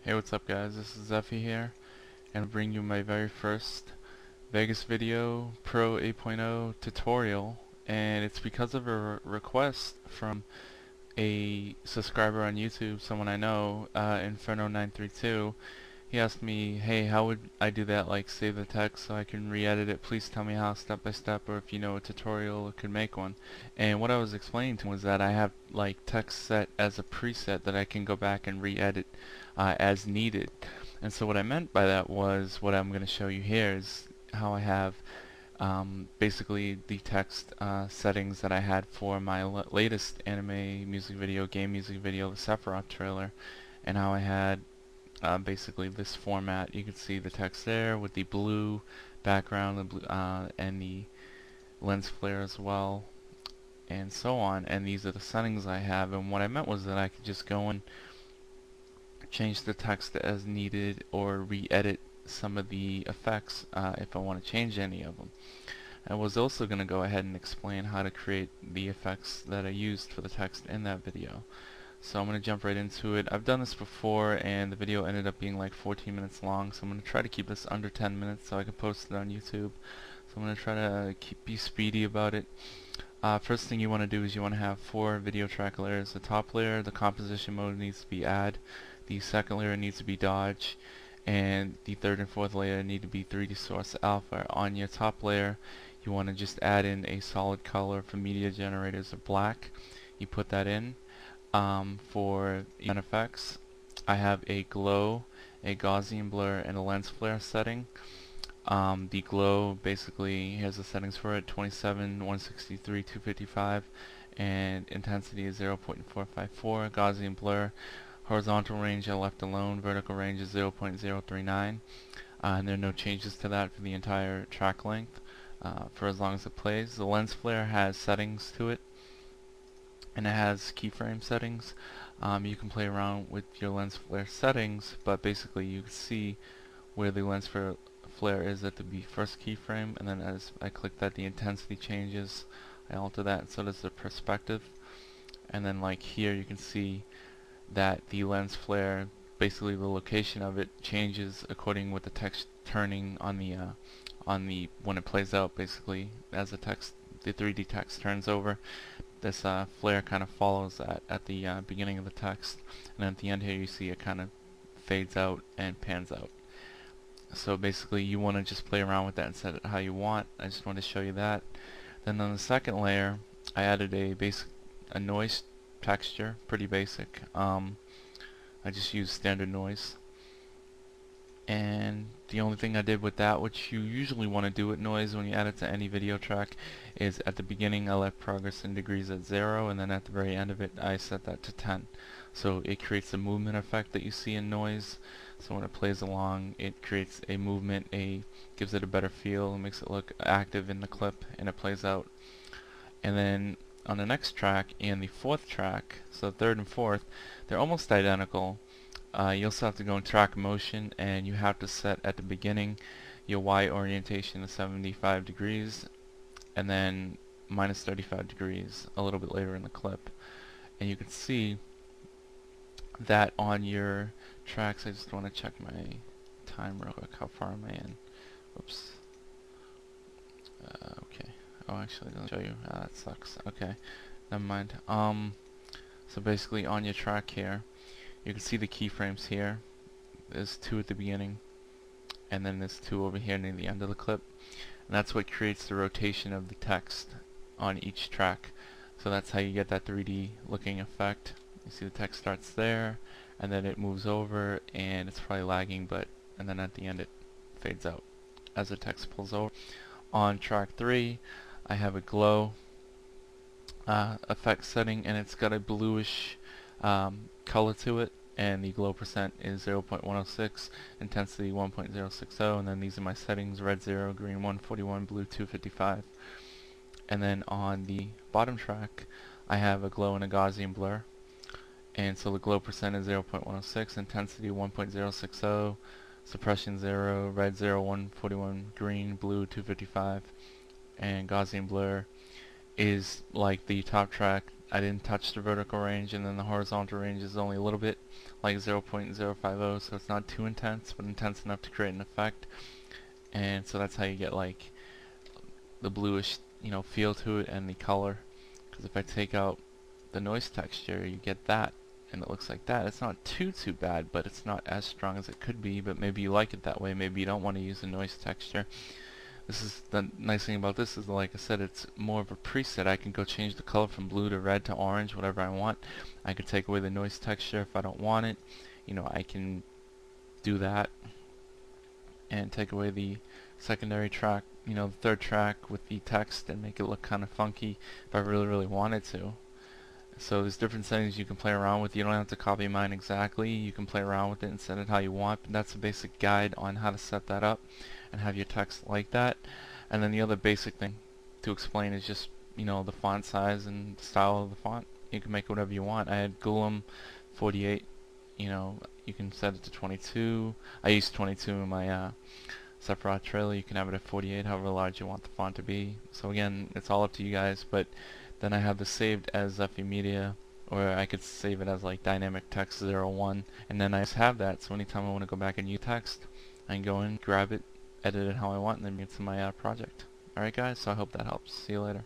Hey, what's up guys? This is Zephy here, and I bring you my very first Vegas Video Pro 8.0 tutorial, and it's because of a request from a subscriber on YouTube, someone I know, Inferno932. He asked me, hey, how would I do that, like save the text so I can re-edit it? Please tell me how step by step, or if you know a tutorial or could make one. And what I was explaining to him was that I have like text set as a preset that I can go back and re-edit as needed. And so what I meant by that was what I'm going to show you here is how I have basically the text settings that I had for my latest anime music video, game music video, the Sephiroth trailer, and how I had basically this format. You can see the text there with the blue background, the blue, and the lens flare as well, and so on. And these are the settings I have. And what I meant was that I could just go and change the text as needed, or re-edit some of the effects if I want to change any of them. I was also going to go ahead and explain how to create the effects that I used for the text in that video. So I'm going to jump right into it. I've done this before and the video ended up being like 14 minutes long, so I'm going to try to keep this under 10 minutes so I can post it on YouTube. So I'm going to try to be speedy about it. First thing you want to do is you want to have 4 video track layers. The top layer, the composition mode needs to be add. The second layer needs to be dodge. And the third and fourth layer need to be 3D source alpha. On your top layer, you want to just add in a solid color for media generators of black. You put that in. For effects, I have a glow, a Gaussian blur, and a lens flare setting. The glow, basically, here's the settings for it: 27, 163, 255, and intensity is 0.454. Gaussian blur, horizontal range I left alone, vertical range is 0.039, and there are no changes to that for the entire track length for as long as it plays. The lens flare has settings to it, and it has keyframe settings. You can play around with your lens flare settings, but basically you can see where the lens flare is at the first keyframe, and then as I click that, the intensity changes. I alter that, and so does the perspective. And then like here you can see that the lens flare, basically the location of it, changes according with the text turning on the when it plays out. Basically, as the 3D text turns over, this flare kind of follows that at the beginning of the text, and at the end here you see it kind of fades out and pans out. So basically you want to just play around with that and set it how you want. I just want to show you that. Then on the second layer, I added a noise texture, pretty basic. I just used standard noise, and the only thing I did with that, which you usually want to do with noise when you add it to any video track, is at the beginning I left progress in degrees at 0, and then at the very end of it I set that to 10. So it creates a movement effect that you see in noise. So when it plays along, it creates a movement, gives it a better feel, and makes it look active in the clip, and it plays out. And then on the next track and the fourth track, so third and fourth, they're almost identical. You also have to go in track motion, and you have to set at the beginning your Y orientation to 75 degrees, and then minus 35 degrees a little bit later in the clip. And you can see that on your tracks. I just want to check my time real quick. How far am I in? Oops. Okay. Oh, actually, it doesn't show you. That sucks. Okay. Never mind. So basically on your track here, you can see the keyframes here. There's 2 at the beginning, and then there's 2 over here near the end of the clip. And that's what creates the rotation of the text on each track. So that's how you get that 3D looking effect. You see the text starts there, and then it moves over, and it's probably lagging, and then at the end it fades out as the text pulls over. On track 3, I have a glow effect setting, and it's got a bluish color to it, and the glow percent is 0.106, intensity 1.060, and then these are my settings: red 0, green 141, blue 255. And then on the bottom track, I have a glow and a Gaussian blur, and so the glow percent is 0.106, intensity 1.060, suppression 0, red 0, 141, green, blue 255, and Gaussian blur is like the top track I didn't touch the vertical range, and then the horizontal range is only a little bit, like 0.050, so it's not too intense, but intense enough to create an effect. And so that's how you get like the bluish, feel to it and the color. Because if I take out the noise texture, you get that, and it looks like that. It's not too bad, but it's not as strong as it could be. But maybe you like it that way. Maybe you don't want to use the noise texture. This is the nice thing about this is, like I said, it's more of a preset. I can go change the color from blue to red to orange, whatever I want. I could take away the noise texture if I don't want it. I can do that and take away the secondary track, the third track with the text, and make it look kind of funky if I really wanted to. So there's different settings you can play around with. You don't have to copy mine exactly. You can play around with it and set it how you want. But that's a basic guide on how to set that up and have your text like that. And then the other basic thing to explain is just, the font size and style of the font. You can make whatever you want. I had Gulum 48. You can set it to 22. I used 22 in my Sephiroth trailer. You can have it at 48, however large you want the font to be. So again, it's all up to you guys. But then I have this saved as Zephy Media, or I could save it as like Dynamic Text 01, and then I just have that. So anytime I want to go back and use text, I can go in, grab it, edit it how I want, and then bring it to my project. Alright guys, so I hope that helps. See you later.